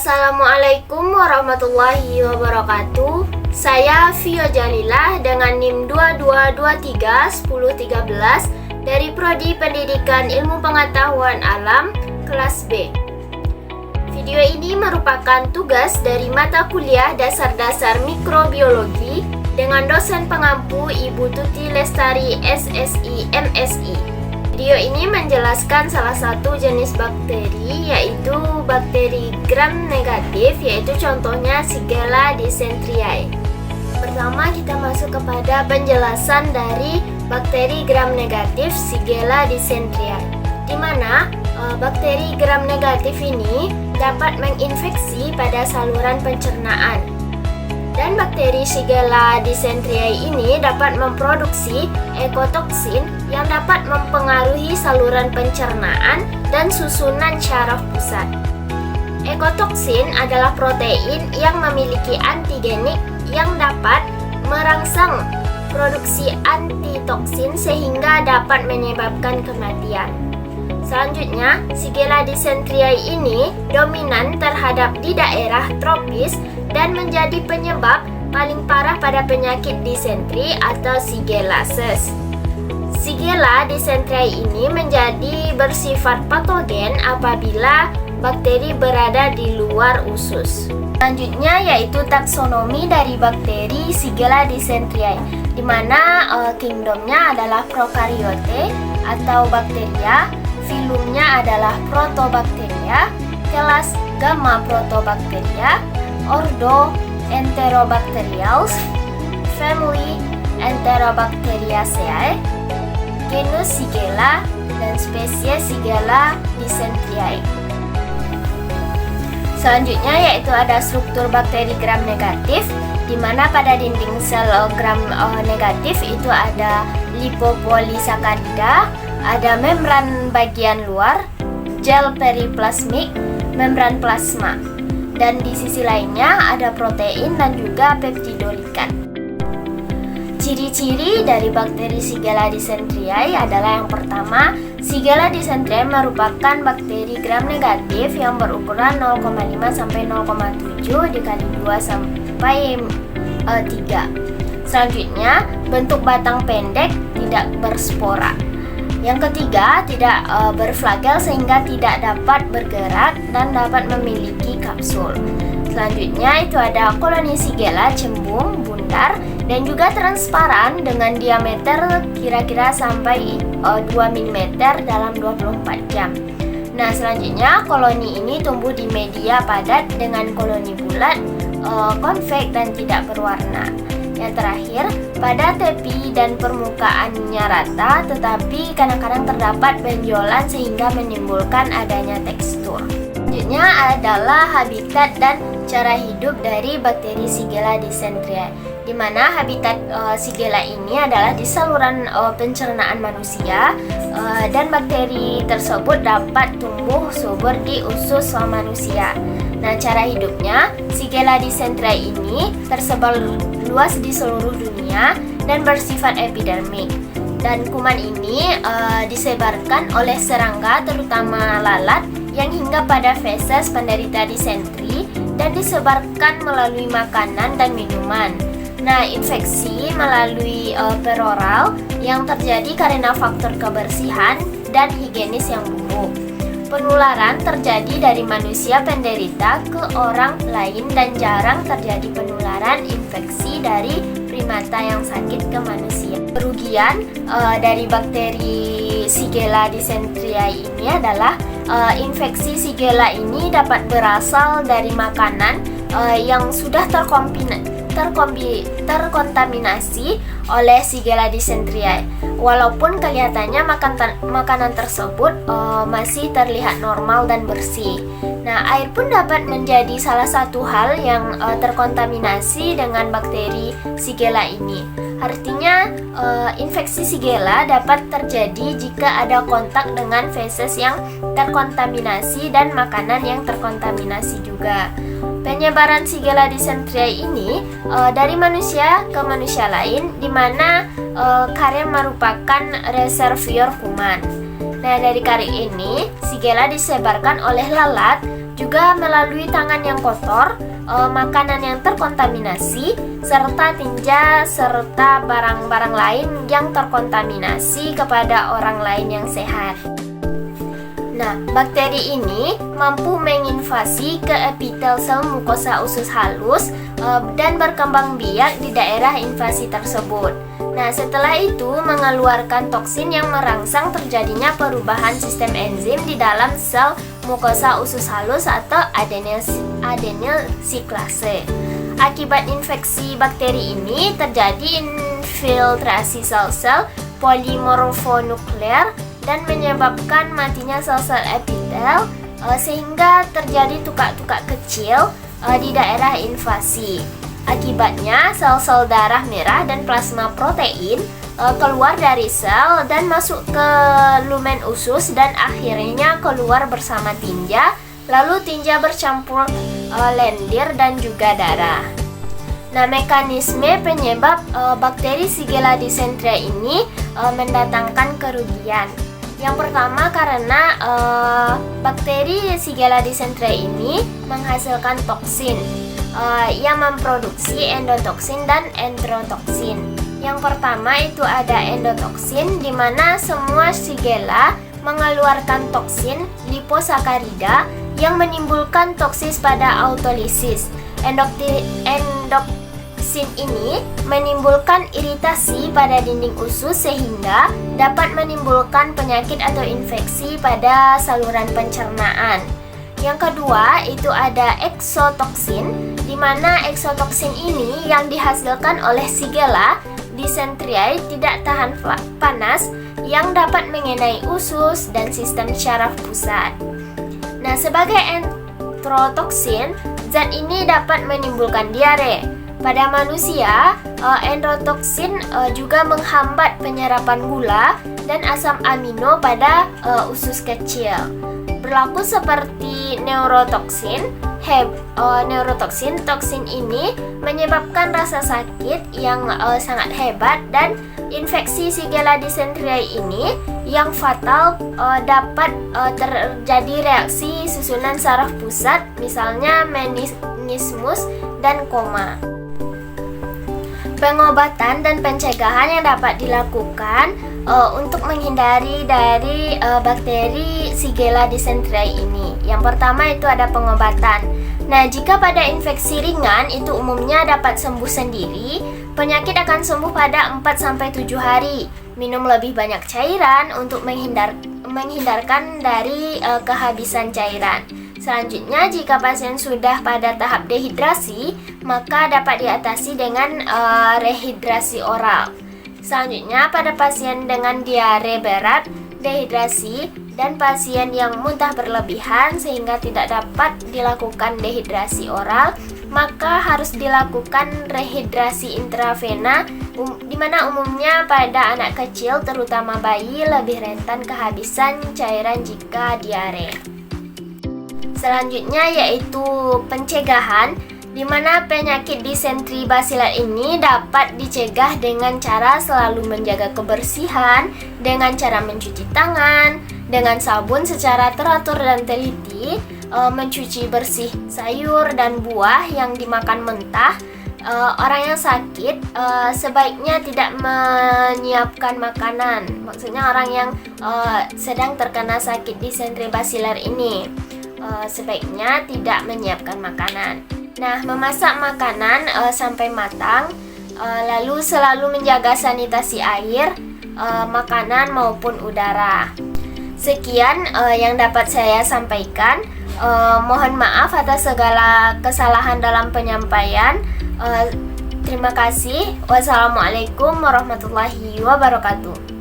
Assalamualaikum warahmatullahi wabarakatuh. Saya Vio Jalila dengan NIM 22231013 dari Prodi Pendidikan Ilmu Pengetahuan Alam kelas B. Video ini merupakan tugas dari mata kuliah dasar-dasar mikrobiologi dengan dosen pengampu Ibu Tuti Lestari SSI MSI. Video ini menjelaskan salah satu jenis bakteri, yaitu bakteri gram negatif, yaitu contohnya Shigella dysenteriae. Pertama kita masuk kepada penjelasan dari bakteri gram negatif Shigella dysenteriae, di mana bakteri gram negatif ini dapat menginfeksi pada saluran pencernaan. Dan bakteri Shigella dysenteriae ini dapat memproduksi ekotoksin yang dapat mempengaruhi saluran pencernaan dan susunan syaraf pusat. Ekotoksin adalah protein yang memiliki antigenik yang dapat merangsang produksi antitoksin sehingga dapat menyebabkan kematian. Selanjutnya, Shigella dysenteriae ini dominan terhadap di daerah tropis dan menjadi penyebab paling parah pada penyakit disentri atau Shigellosis. Shigella dysenteriae ini menjadi bersifat patogen apabila bakteri berada di luar usus. Selanjutnya yaitu taksonomi dari bakteri Shigella dysenteriae, di mana kingdomnya adalah Prokaryote atau bakteria, filumnya adalah Protobacteria, kelas Gamma Protobacteria, ordo Enterobacteriales, family Enterobacteriaceae, genus Shigella, dan spesies Shigella dysenteriae. Selanjutnya yaitu ada struktur bakteri gram negatif, di mana pada dinding sel gram negatif itu ada lipopolisakarida, ada membran bagian luar, gel periplasmik, membran plasma, dan di sisi lainnya ada protein dan juga peptidolikan. Ciri-ciri dari bakteri Shigella dysenteriae adalah yang pertama, Shigella dysenteriae merupakan bakteri gram negatif yang berukuran 0,5 sampai 0,7 dikali 2 sampai 3. Selanjutnya, bentuk batang pendek, tidak berspora. Yang ketiga, tidak berflagel sehingga tidak dapat bergerak dan dapat memiliki kapsul. Selanjutnya itu ada koloni Shigella cembung, bundar, dan juga transparan dengan diameter kira-kira sampai 2 mm dalam 24 jam. Nah, selanjutnya koloni ini tumbuh di media padat dengan koloni bulat, konveks dan tidak berwarna. Yang terakhir, pada tepi dan permukaannya rata, tetapi kadang-kadang terdapat benjolan sehingga menimbulkan adanya tekstur. Selanjutnya adalah habitat dan cara hidup dari bakteri Shigella dysenteriae, di mana habitat Shigella ini adalah di saluran pencernaan manusia, dan bakteri tersebut dapat tumbuh subur di usus manusia. Nah, cara hidupnya, Shigella dysenteriae ini tersebar luas di seluruh dunia dan bersifat epidermik. Dan kuman ini disebarkan oleh serangga, terutama lalat, yang hingga pada feses penderita disentri dan disebarkan melalui makanan dan minuman. Nah, infeksi melalui peroral yang terjadi karena faktor kebersihan dan higienis yang buruk. Penularan terjadi dari manusia penderita ke orang lain dan jarang terjadi penularan infeksi dari primata yang sakit ke manusia. Kerugian dari bakteri Shigella dysenteriae ini adalah infeksi Shigella ini dapat berasal dari makanan yang sudah terkontaminasi oleh Shigella dysenteriae. Walaupun kelihatannya makanan tersebut masih terlihat normal dan bersih. Nah, air pun dapat menjadi salah satu hal yang terkontaminasi dengan bakteri Shigella ini. Artinya, infeksi Shigella dapat terjadi jika ada kontak dengan feses yang terkontaminasi dan makanan yang terkontaminasi juga. Penyebaran Shigella dysenteriae ini dari manusia ke manusia lain, di mana karier merupakan reservoir kuman. Nah, dari karier ini, Shigella disebarkan oleh lalat juga melalui tangan yang kotor, makanan yang terkontaminasi, serta tinja serta barang-barang lain yang terkontaminasi kepada orang lain yang sehat. Nah, bakteri ini mampu menginvasi ke epitel sel mukosa usus halus dan berkembang biak di daerah invasi tersebut. Nah, setelah itu mengeluarkan toksin yang merangsang terjadinya perubahan sistem enzim di dalam sel mukosa usus halus atau adenyl siklase. Akibat infeksi bakteri ini terjadi infiltrasi sel-sel polimorfonuklear dan menyebabkan matinya sel-sel epitel sehingga terjadi tukak-tukak kecil di daerah invasi. Akibatnya, sel-sel darah merah dan plasma protein keluar dari sel dan masuk ke lumen usus dan akhirnya keluar bersama tinja, lalu tinja bercampur lendir dan juga darah. Nah, mekanisme penyebab bakteri Shigella dysenteria ini mendatangkan kerugian. Yang pertama karena bakteri Shigella dysenteria ini menghasilkan toksin yang memproduksi endotoksin dan enterotoksin. Yang pertama itu ada endotoksin, di mana semua Shigella mengeluarkan toksin liposakarida yang menimbulkan toksis pada autolisis. Endotoksin ini menimbulkan iritasi pada dinding usus sehingga dapat menimbulkan penyakit atau infeksi pada saluran pencernaan. Yang kedua itu ada exotoksin, di mana exotoksin ini yang dihasilkan oleh Shigella dysenteriae tidak tahan panas yang dapat mengenai usus dan sistem syaraf pusat. Nah, sebagai enterotoksin, zat ini dapat menimbulkan diare. Pada manusia, enterotoksin juga menghambat penyerapan gula dan asam amino pada usus kecil. Berlaku seperti neurotoksin. Toksin ini menyebabkan rasa sakit yang sangat hebat, dan infeksi Shigella dysenteriae ini yang fatal dapat terjadi reaksi susunan saraf pusat, misalnya menismus dan koma. Pengobatan dan pencegahan yang dapat dilakukan untuk menghindari dari bakteri Shigella dysenteriae ini. Yang pertama itu ada pengobatan. Nah, jika pada infeksi ringan itu umumnya dapat sembuh sendiri, penyakit akan sembuh pada 4-7 hari. Minum lebih banyak cairan untuk menghindarkan dari kehabisan cairan. Selanjutnya, jika pasien sudah pada tahap dehidrasi, maka dapat diatasi dengan rehidrasi oral. Selanjutnya, pada pasien dengan diare berat, dehidrasi, dan pasien yang muntah berlebihan sehingga tidak dapat dilakukan dehidrasi oral, maka harus dilakukan rehidrasi intravena, di mana umumnya pada anak kecil terutama bayi lebih rentan kehabisan cairan jika diare. Selanjutnya yaitu pencegahan, di mana penyakit disenteri basilar ini dapat dicegah dengan cara selalu menjaga kebersihan, dengan cara mencuci tangan dengan sabun secara teratur dan teliti, mencuci bersih sayur dan buah yang dimakan mentah. Orang yang sakit sebaiknya tidak menyiapkan makanan. Maksudnya orang yang sedang terkena sakit disenteri basilar ini sebaiknya tidak menyiapkan makanan. Nah, memasak makanan sampai matang, lalu selalu menjaga sanitasi air, makanan maupun udara. Sekian yang dapat saya sampaikan. Mohon maaf atas segala kesalahan dalam penyampaian. Terima kasih. Wassalamualaikum warahmatullahi wabarakatuh.